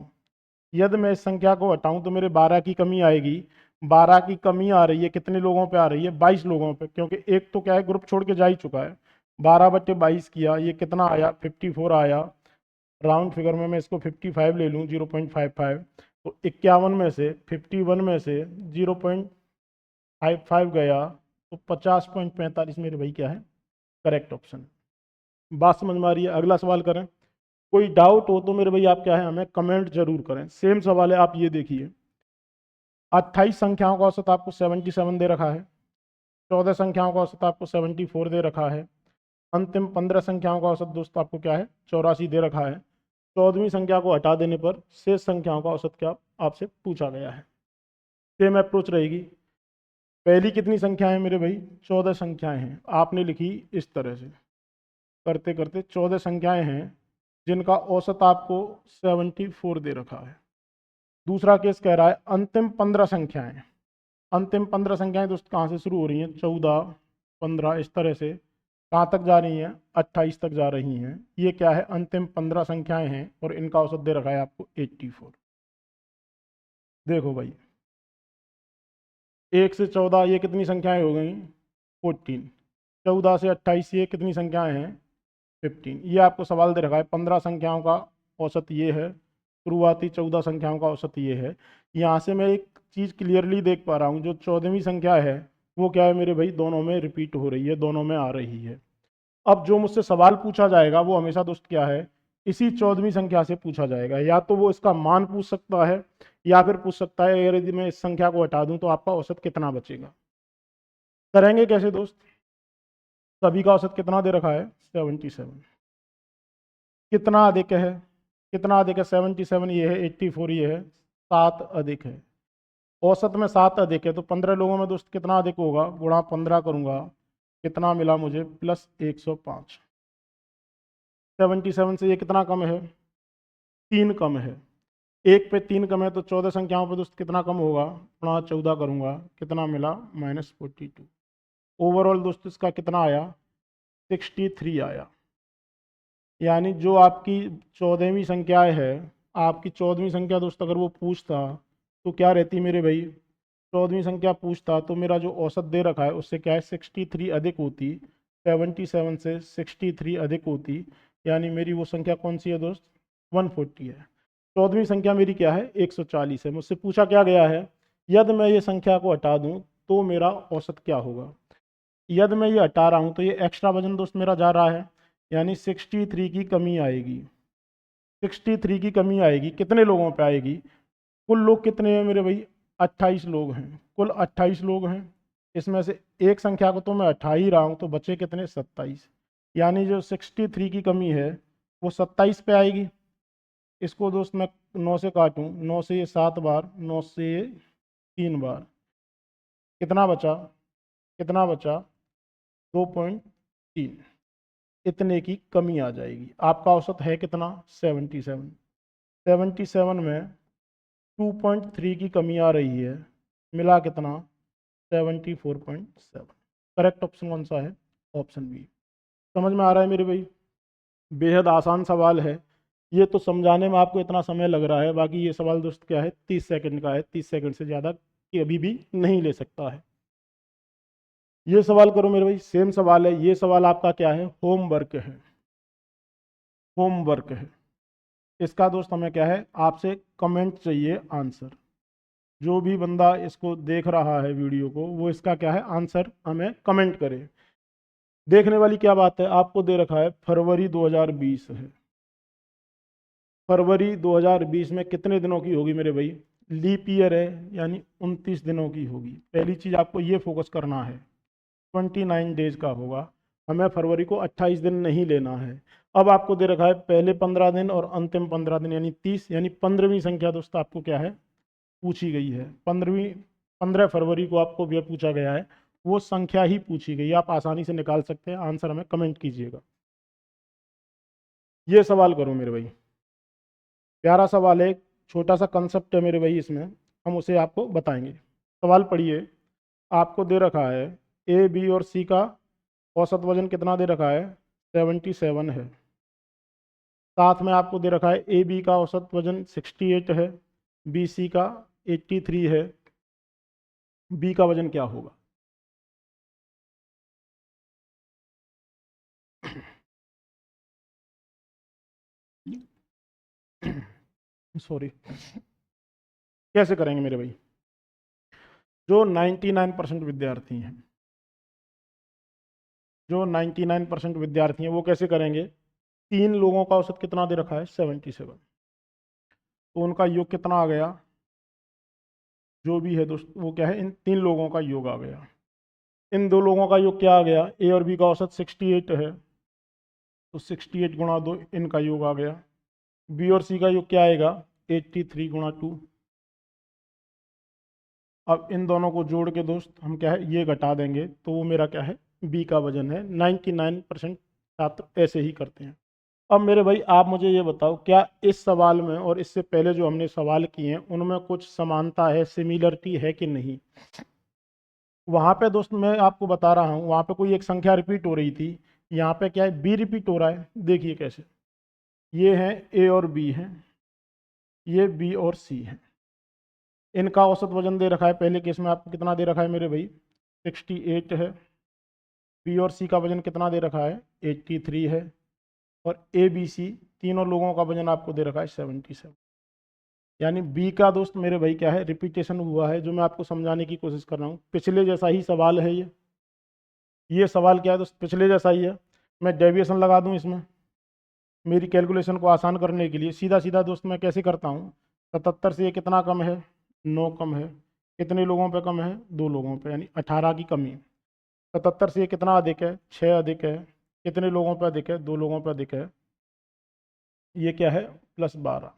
यदि मैं इस संख्या को हटाऊं तो मेरे 12 की कमी आएगी। 12 की कमी आ रही है कितने लोगों पे आ रही है 22 लोगों पे, क्योंकि एक तो क्या है ग्रुप छोड़ के जा ही चुका है। 12/22 किया, ये कितना आया 54 आया। राउंड फिगर में मैं इसको 55 ले लूँ 0.55, तो 51 में से 51 में से 0.55 गया तो 50.45 मेरे भाई क्या है करेक्ट ऑप्शन। बात समझ में आ रही है। अगला सवाल करें। कोई डाउट हो तो मेरे भाई आप क्या है हमें कमेंट जरूर करें। सेम सवाल है, आप ये देखिए 28 संख्याओं का औसत आपको 77 दे रखा है, 14 संख्याओं का औसत आपको 74 दे रखा है, अंतिम 15 संख्याओं का औसत दोस्त आपको क्या है 84 दे रखा है। 14वीं संख्या को हटा देने पर शेष संख्याओं का औसत क्या आपसे पूछा गया है। सेम अप्रोच रहेगी। पहली कितनी संख्याएं हैं मेरे भाई 14 संख्याएं हैं, आपने लिखी इस तरह से करते करते 14 संख्याएं हैं जिनका औसत आपको 74 दे रखा है। दूसरा केस कह रहा है अंतिम 15 संख्याएं। अंतिम 15 संख्याएं दोस्त कहाँ से शुरू हो रही हैं 14, 15 इस तरह से कहाँ तक जा रही हैं 28 तक जा रही हैं। ये क्या है अंतिम 15 संख्याएं हैं और इनका औसत दे रखा है आपको 84। देखो भाई 1 से 14 ये कितनी संख्याएं हो गई 14, 14 से 28 ये कितनी संख्याएं हैं 15। ये आपको सवाल दे रखा है 15 संख्याओं का औसत ये है, शुरुआती 14 संख्याओं का औसत ये है। यहाँ से मैं एक चीज़ क्लियरली देख पा रहा हूँ, जो 14वीं संख्या है वो क्या है मेरे भाई दोनों में रिपीट हो रही है, दोनों में आ रही है। अब जो मुझसे सवाल पूछा जाएगा वो हमेशा दोस्त क्या है इसी 14वीं संख्या से पूछा जाएगा। या तो वो इसका मान पूछ सकता है या फिर पूछ सकता है अगर यदि मैं इस संख्या को हटा दूं तो आपका औसत कितना बचेगा। करेंगे कैसे दोस्त, सभी का औसत कितना दे रखा है 77, कितना अधिक है, कितना अधिक है 77 ये है, 84 ये है, 7 अधिक है। औसत में 7 अधिक है तो 15 लोगों में दोस्त कितना अधिक होगा, गुणा 15 करूंगा कितना मिला मुझे, +105। 77 से ये कितना कम है, 3 कम है। 1 पे 3 कम है तो 14 संख्याओं पे दोस्त कितना कम होगा, गुणा 14 करूँगा, कितना मिला, -42। ओवरऑल दोस्त इसका कितना आया, 63 आया। यानी जो आपकी 14वीं संख्या है, आपकी 14वीं संख्या दोस्त अगर वो पूछता तो क्या रहती मेरे भाई, 14वीं संख्या पूछता तो मेरा जो औसत दे रखा है उससे क्या है, 63 अधिक होती, 77 से 63 अधिक होती, यानी मेरी वो संख्या कौन सी है दोस्त, 140 है। 14वीं संख्या मेरी क्या है, 140 है। मुझसे पूछा क्या गया है, यदि मैं ये संख्या को हटा दूं तो मेरा औसत क्या होगा। यदि मैं ये हटा रहा हूं तो ये एक्स्ट्रा वजन दोस्त मेरा जा रहा है, यानी 63 की कमी आएगी। 63 की कमी आएगी, कितने लोगों पे आएगी, कुल लोग कितने हैं मेरे भाई, 28 लोग हैं, कुल 28 लोग हैं। इसमें से एक संख्या को तो मैं हटा ही रहा हूँ, तो बचे कितने, 27। यानी जो 63 की कमी है वो 27 पे आएगी। इसको दोस्त मैं 9 से काटूँ, 9 से ये 7 बार, 9 से ये 3 बार, कितना बचा, कितना बचा, 2.3। इतने की कमी आ जाएगी। आपका औसत है कितना, 77। 77 में 2.3 की कमी आ रही है, मिला कितना, 74.7। करेक्ट ऑप्शन कौन सा है, ऑप्शन बी। समझ में आ रहा है मेरे भाई, बेहद आसान सवाल है। ये तो समझाने में आपको इतना समय लग रहा है, बाकी ये सवाल दोस्त क्या है, 30 सेकंड का है, 30 सेकंड से ज़्यादा कि अभी भी नहीं ले सकता है। ये सवाल करो मेरे भाई, सेम सवाल है। ये सवाल आपका क्या है, होमवर्क है, होमवर्क है। इसका दोस्त हमें क्या है, आपसे कमेंट चाहिए आंसर। जो भी बंदा इसको देख रहा है वीडियो को, वो इसका क्या है, आंसर हमें कमेंट करे। देखने वाली क्या बात है, आपको दे रखा है फरवरी 2020 है। फरवरी 2020 में कितने दिनों की होगी मेरे भाई, लीप ईयर है, यानी 29 दिनों की होगी। पहली चीज़ आपको ये फोकस करना है, 29 डेज का होगा। हमें फरवरी को 28 दिन नहीं लेना है। अब आपको दे रखा है पहले 15 दिन और अंतिम 15 दिन, यानी 30, यानी 15वीं संख्या दोस्त आपको क्या है, पूछी गई है। 15 फरवरी को आपको यह पूछा गया है, वो संख्या ही पूछी गई है। आप आसानी से निकाल सकते हैं, आंसर हमें कमेंट कीजिएगा। ये सवाल करो मेरे भाई, प्यारा सवाल है, छोटा सा कंसेप्ट है मेरे भाई, इसमें हम उसे आपको बताएंगे। सवाल पढ़िए, आपको दे रखा है ए बी और सी का औसत वजन कितना दे रखा है, 77 है। साथ में आपको दे रखा है ए बी का औसत वजन 68 है, बी सी का 83 है। बी का वजन क्या होगा। सॉरी, कैसे करेंगे मेरे भाई, जो 99% विद्यार्थी हैं, जो 99% विद्यार्थी हैं वो कैसे करेंगे, 3 लोगों का औसत कितना दे रखा है, 77। तो उनका योग कितना आ गया, जो भी है दोस्त वो क्या है, इन 3 लोगों का योग आ गया। इन 2 लोगों का योग क्या आ गया, ए और बी का औसत 68 है, तो 68 गुणा 2 इनका योग आ गया। बी और सी का योग क्या आएगा, 83 गुणा 2। अब इन दोनों को जोड़ के दोस्त हम क्या है, ये घटा देंगे, तो वो मेरा क्या है, बी का वजन है। 99% छात्र ऐसे ही करते हैं। अब मेरे भाई आप मुझे ये बताओ, क्या इस सवाल में और इससे पहले जो हमने सवाल किए हैं उनमें कुछ समानता है, सिमिलरिटी है कि नहीं। वहाँ पे दोस्त मैं आपको बता रहा हूँ, वहाँ पे कोई एक संख्या रिपीट हो रही थी, यहाँ पे क्या है, बी रिपीट हो रहा है। देखिए कैसे, ये हैं ए और बी हैं, ये बी और सी हैं। इनका औसत वजन दे रखा है, पहले केस में आपको कितना दे रखा है मेरे भाई, 68 है। बी और सी का वजन कितना दे रखा है, 83 है। और ए बी सी तीनों लोगों का वजन आपको दे रखा है 77। यानी बी का दोस्त मेरे भाई क्या है, रिपीटेशन हुआ है, जो मैं आपको समझाने की कोशिश कर रहा हूँ। पिछले जैसा ही सवाल है ये सवाल क्या है दोस्त, पिछले जैसा ही है। मैं डेविएशन लगा दूँ इसमें, मेरी कैलकुलेशन को आसान करने के लिए सीधा सीधा दोस्त मैं कैसे करता हूँ, 77 से ये कितना कम है, 9 कम है। कितने लोगों पे कम है, 2 लोगों पे, यानी 18 की कमी। 77 से ये कितना अधिक है, 6 अधिक है। कितने लोगों पे अधिक है, 2 लोगों पे अधिक है। ये क्या है, +12।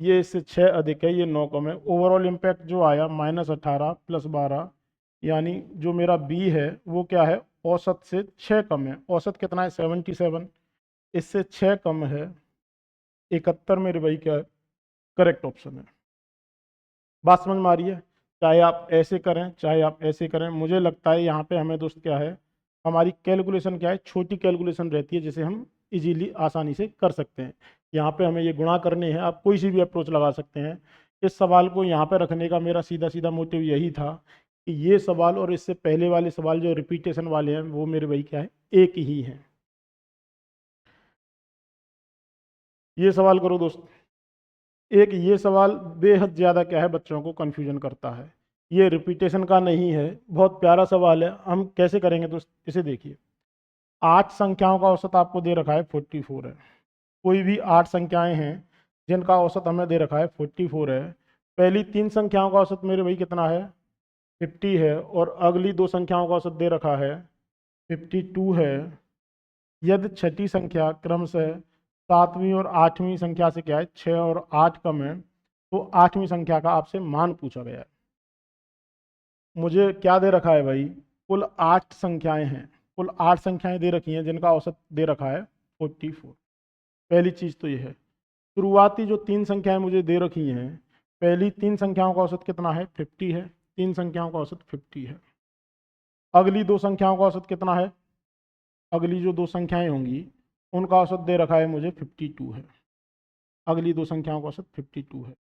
ये इससे 6 अधिक है, ये 9 कम है। ओवरऑल इम्पैक्ट जो आया, -18 +12, यानी जो मेरा बी है वो क्या है, औसत से 6 कम है। औसत कितना है 77, इससे 6 कम है 71 मेरे भाई क्या है करेक्ट ऑप्शन है। बात समझ में आ रही है? चाहे आप ऐसे करें चाहे आप ऐसे करें, मुझे लगता है यहाँ पे हमें दोस्त क्या है, हमारी कैलकुलेशन क्या है, छोटी कैलकुलेशन रहती है जिसे हम इजीली आसानी से कर सकते हैं। यहाँ पे हमें ये गुणा करने हैं, आप कोई सी भी अप्रोच लगा सकते हैं। इस सवाल को यहाँ पे रखने का मेरा सीधा सीधा मोटिव यही था कि ये सवाल और इससे पहले वाले सवाल जो रिपीटेशन वाले हैं वो मेरे भाई क्या है एक ही हैं। ये सवाल करो दोस्त। एक ये सवाल बेहद ज़्यादा क्या है बच्चों को कन्फ्यूजन करता है। ये रिपीटेशन का नहीं है, बहुत प्यारा सवाल है। हम कैसे करेंगे दोस्त, इसे देखिए। 8 संख्याओं का औसत आपको दे रखा है 44 है। कोई भी 8 संख्याएं हैं जिनका औसत हमें दे रखा है 44 है। पहली 3 संख्याओं का औसत मेरे भाई कितना है 50 है, और अगली 2 संख्याओं का औसत दे रखा है 52 है। यदि छठी संख्या क्रमशः 7वीं और 8वीं संख्या से क्या है 6 और 8 कम है, तो 8वीं संख्या का आपसे मान पूछा गया है। मुझे क्या दे रखा है भाई, कुल 8 संख्याएं हैं, कुल 8 संख्याएं दे रखी हैं जिनका औसत दे रखा है 44। पहली चीज़ तो ये है। शुरुआती जो 3 संख्याएं मुझे दे रखी हैं, पहली 3 संख्याओं का औसत कितना है 50 है, 3 संख्याओं का औसत 50 है। अगली 2 संख्याओं का औसत कितना है, अगली जो 2 संख्याएं होंगी उनका औसत दे रखा है मुझे 52 है। अगली 2 संख्याओं का औसत 52 है।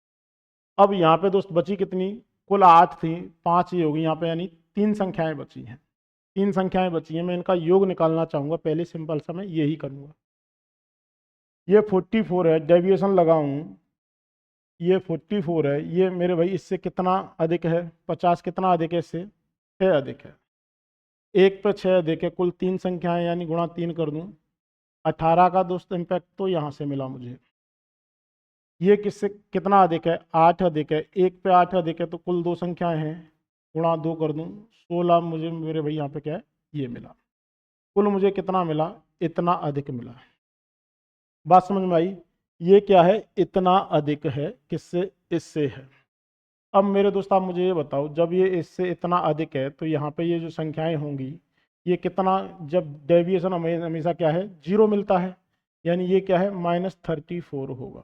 अब यहाँ पे दोस्त बची कितनी, कुल 8 थी, 5 ही होगी यहाँ पे, यानी 3 संख्याएं बची हैं। 3 संख्याएं बची हैं, मैं इनका योग निकालना चाहूँगा। पहले सिंपल सा मैं यही करूँगा। ये 44 है, डेविएशन लगाऊँ, ये 44 है, ये मेरे भाई इससे कितना अधिक है 50, कितना अधिक है इससे 6 अधिक है। 1 पे 6 अधिक है, कुल 3 संख्याएं यानी गुणा 3 कर दूँ 18 का दोस्त इम्पैक्ट तो यहाँ से मिला मुझे। ये किससे कितना अधिक है 8 अधिक है, 1 पे 8 अधिक है, तो कुल 2 संख्याएं हैं, गुणा 2 कर दूँ 16 मुझे मेरे भाई यहाँ पे क्या है ये मिला। कुल मुझे कितना मिला, इतना अधिक मिला। बात समझ में आई? ये क्या है इतना अधिक है, किससे, इससे है। अब मेरे दोस्त आप मुझे ये बताओ, जब ये इससे इतना अधिक है तो यहाँ पे ये जो संख्याएं होंगी ये कितना, जब डेविएशन हमेशा क्या है 0 मिलता है, यानी ये क्या है -34 होगा।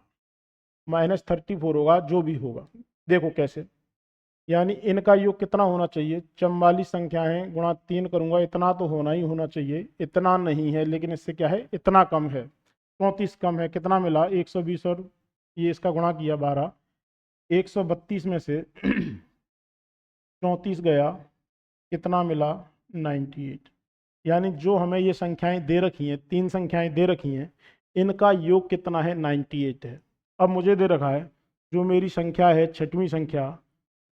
-34 होगा जो भी होगा। देखो कैसे, यानी इनका योग कितना होना चाहिए, 44 संख्याएं गुणा 3 करूंगा, इतना तो होना ही होना चाहिए। इतना नहीं है, लेकिन इससे क्या है इतना कम है, 34 कम है। कितना मिला 120, और ये इसका गुणा किया 12, 132 में से 34 गया, कितना मिला 98। यानी जो हमें ये संख्याएं दे रखी हैं, 3 संख्याएं दे रखी हैं, इनका योग कितना है 98 है। अब मुझे दे रखा है जो मेरी संख्या है छठवीं संख्या,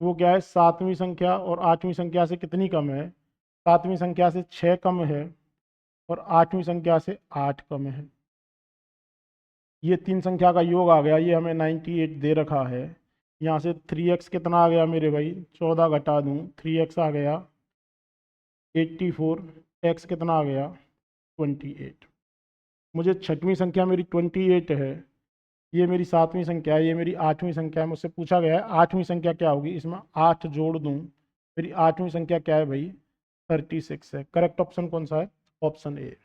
वो क्या है 7वीं संख्या और 8वीं संख्या से कितनी कम है, 7वीं संख्या से 6 कम है, और 8वीं संख्या से 8 कम है। ये 3 संख्या का योग आ गया, ये हमें 98 दे रखा है। यहाँ से 3x कितना आ गया मेरे भाई, 14 घटा दूँ 3x आ गया 84, x कितना आ गया 28। मुझे छठवीं संख्या मेरी 28 है, ये मेरी 7वीं संख्या है, ये मेरी 8वीं संख्या है। मुझसे पूछा गया है 8वीं संख्या क्या होगी, इसमें 8 जोड़ दूँ, मेरी 8वीं संख्या क्या है भाई 36 है। करेक्ट ऑप्शन कौन सा है, ऑप्शन ए।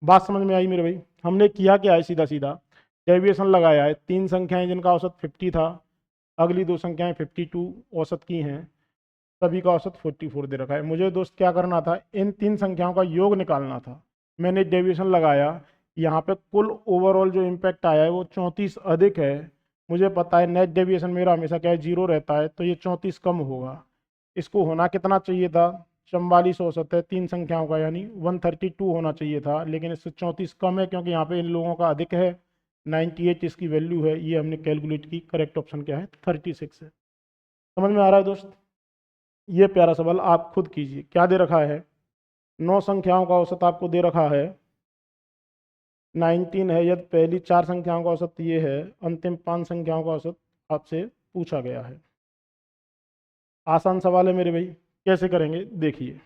बात समझ में आई मेरे भाई? हमने किया क्या है, सीधा सीधा डेविएशन लगाया है। 3 संख्याएं जिनका औसत 50 था, अगली 2 संख्याएं 52 औसत की हैं, सभी का औसत 44 दे रखा है। मुझे दोस्त क्या करना था, इन 3 संख्याओं का योग निकालना था। मैंने डेविएशन लगाया, यहाँ पे कुल ओवरऑल जो इम्पैक्ट आया है वो 34 अधिक है। मुझे पता है नेट डेविएशन मेरा हमेशा क्या है 0 रहता है, तो ये 34 कम होगा। इसको होना कितना चाहिए था, 44 औसत है 3 संख्याओं का, यानी 132 होना चाहिए था, लेकिन इससे 34 कम है क्योंकि यहाँ पे इन लोगों का अधिक है। 98 इसकी वैल्यू है, ये हमने कैलकुलेट की। करेक्ट ऑप्शन क्या है 36 है। समझ में आ रहा है दोस्त? ये प्यारा सवाल आप खुद कीजिए। क्या दे रखा है, 9 संख्याओं का औसत आपको दे रखा है 19 है। यदि पहली 4 संख्याओं का औसत ये है, अंतिम 5 संख्याओं का औसत आपसे पूछा गया है। आसान सवाल है मेरे भाई, कैसे करेंगे देखिए।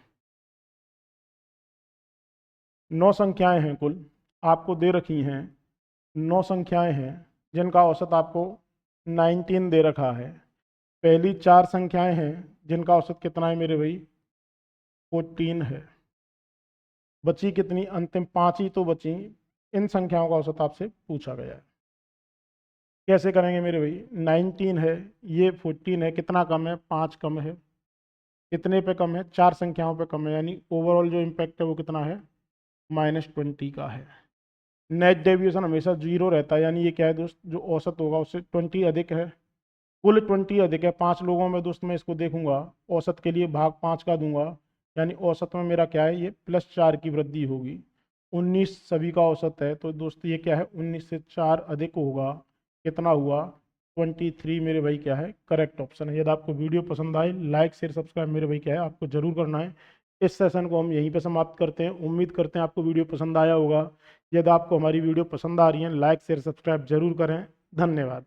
9 संख्याएं हैं कुल, आपको दे रखी हैं 9 संख्याएं हैं जिनका औसत आपको 19 दे रखा है। पहली 4 संख्याएं हैं जिनका औसत कितना है मेरे भाई 14 है। बची कितनी, अंतिम 5 ही तो बची। इन संख्याओं का औसत आपसे पूछा गया है। कैसे करेंगे मेरे भाई, 19 है, ये 14 है, कितना कम है, 5 कम है। कितने पे कम है, 4 संख्याओं पे कम है, यानी ओवरऑल जो इम्पैक्ट है वो कितना है, -20 का है। नेट डेविएशन हमेशा 0 रहता है, यानी ये क्या है दोस्त, जो औसत होगा उससे 20 अधिक है। कुल 20 अधिक है, 5 लोगों में दोस्त मैं इसको देखूंगा, औसत के लिए भाग 5 का दूंगा, यानी औसत में मेरा क्या है, ये +4 की वृद्धि होगी। 19 सभी का औसत है, तो दोस्त ये क्या है, 19 से 4 अधिक होगा, कितना हुआ, 23 मेरे भाई क्या है, करेक्ट ऑप्शन है। यदि आपको वीडियो पसंद आए, लाइक शेयर सब्सक्राइब मेरे भाई क्या है, आपको जरूर करना है। इस सेशन को हम यहीं पे समाप्त करते हैं। उम्मीद करते हैं आपको वीडियो पसंद आया होगा। यदि आपको हमारी वीडियो पसंद आ रही है, लाइक शेयर सब्सक्राइब जरूर करें। धन्यवाद।